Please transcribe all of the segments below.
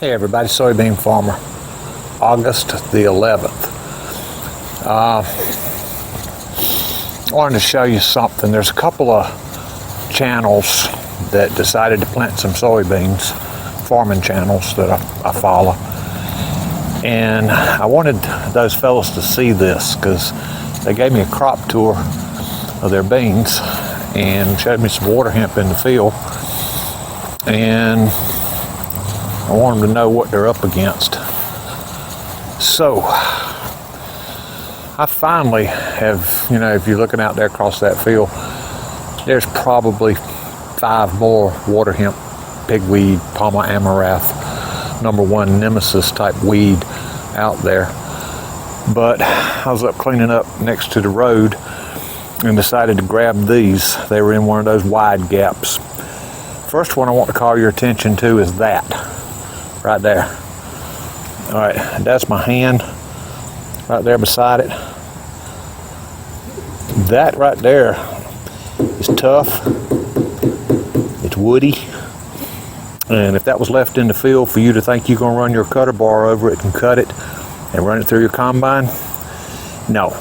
Hey everybody, soybean farmer, August the 11th. I wanted to show you something. There's a couple of channels that decided to plant some soybeans, farming channels that I follow. And I wanted those fellows to see this because they gave me a crop tour of their beans and showed me some water hemp in the field. And I want them to know what they're up against. So, I finally have, if you're looking out there across that field, there's probably 5 more water hemp, pigweed, Palma amaranth, #1 nemesis type weed out there. But I was up cleaning up next to the road and decided to grab these. They were in one of those wide gaps. First one I want to call your attention to is that. Right there. All right, that's my hand right there beside it. That right there is tough. It's woody. And if that was left in the field for you to think you're going to run your cutter bar over it and cut it and run it through your combine, no.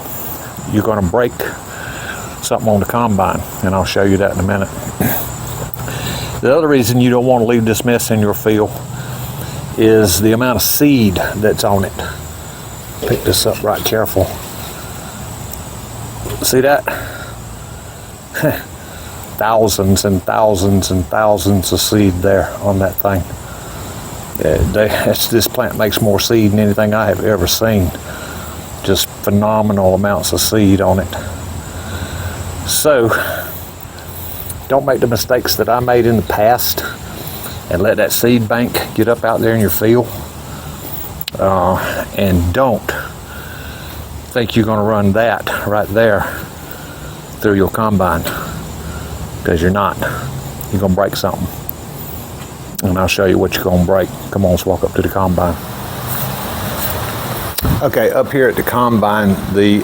You're going to break something on the combine, and I'll show you that in a minute. The other reason you don't want to leave this mess in your field is the amount of seed that's on it. Pick this up right careful. See that? Thousands and thousands and thousands of seed there on that thing. This plant makes more seed than anything I have ever seen. Just phenomenal amounts of seed on it. So, don't make the mistakes that I made in the past and let that seed bank get up out there in your field. And don't think you're going to run that right there through your combine, because you're not. You're going to break something. And I'll show you what you're going to break. Come on, let's walk up to the combine. Okay, up here at the combine, the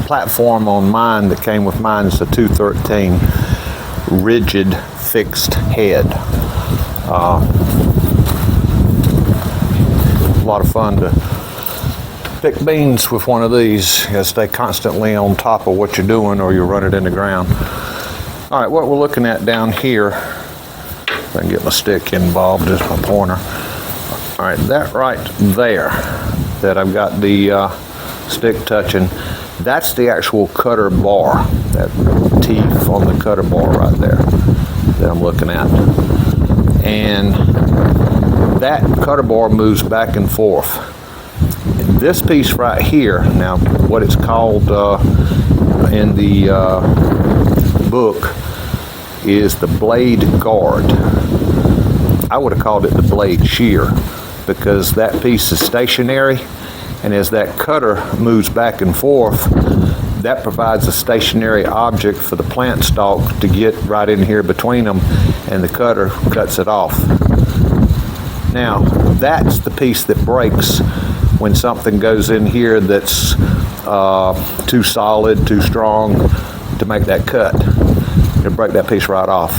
platform on mine that came with mine is a 213 rigid fixed head. A lot of fun to pick beans with one of these. You gotta stay constantly on top of what you're doing or you'll run it in the ground. All right, what we're looking at down here, if I can get my stick involved as my pointer. All right, that right there that I've got the stick touching, that's the actual cutter bar, that teeth on the cutter bar right there that I'm looking at. And that cutter bar moves back and forth. This piece right here, now what it's called in the book is the blade guard. I would have called it the blade shear, because that piece is stationary, and as that cutter moves back and forth, that provides a stationary object for the plant stalk to get right in here between them, and the cutter cuts it off. Now, that's the piece that breaks when something goes in here that's too solid, too strong to make that cut. It'll break that piece right off.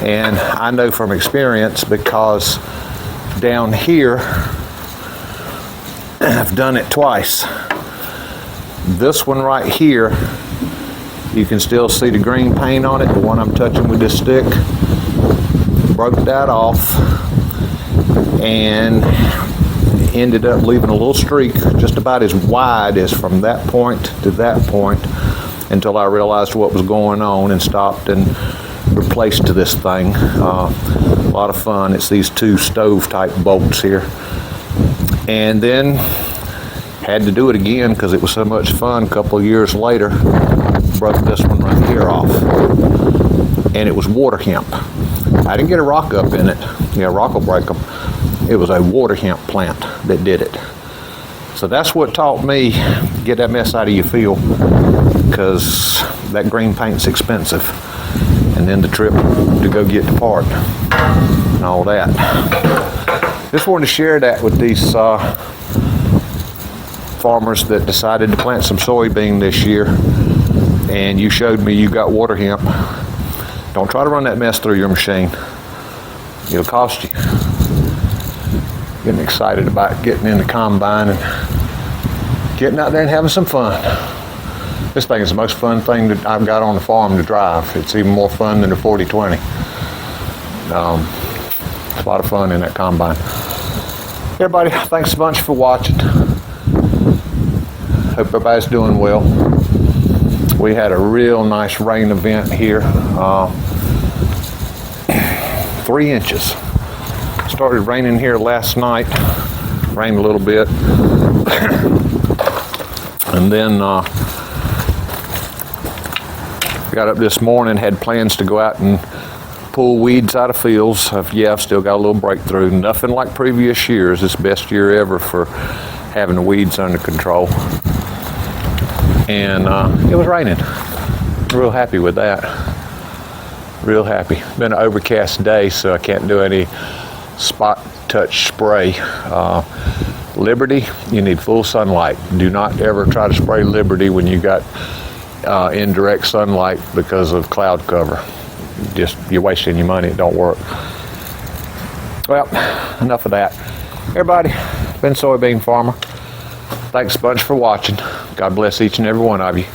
And I know from experience, because down here, I've done it twice. This one right here, you can still see the green paint on it, the one I'm touching with this stick. Broke that off and ended up leaving a little streak just about as wide as from that point to that point, until I realized what was going on and stopped and replaced this thing. A lot of fun. It's these 2 stove type bolts here. And then had to do it again because it was so much fun. A couple of years later, broke this one right here off. And it was water hemp. I didn't get a rock up in it. Yeah, rock will break them. It was a water hemp plant that did it. So that's what taught me to get that mess out of your field, because that green paint's expensive. And then the trip to go get the part and all that. Just wanted to share that with these farmers that decided to plant some soybean this year, and you showed me you got water hemp. Don't try to run that mess through your machine. It'll cost you. Getting excited about getting in the combine and getting out there and having some fun. This thing is the most fun thing that I've got on the farm to drive. It's even more fun than the 4020. It's a lot of fun in that combine. Everybody, thanks a bunch for watching. Hope everybody's doing well. We had a real nice rain event here. 3 inches. Started raining here last night. Rained a little bit. And then got up this morning, had plans to go out and pull weeds out of fields. I've still got a little breakthrough. Nothing like previous years. It's the best year ever for having the weeds under control. And it was raining. Real happy with that. Real happy. Been an overcast day, so I can't do any spot touch spray. Liberty, you need full sunlight. Do not ever try to spray Liberty when you got indirect sunlight because of cloud cover. You're wasting your money. It don't work. Well, enough of that. Everybody, been Soybean Farmer. Thanks a bunch for watching. God bless each and every one of you.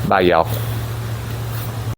Bye, y'all.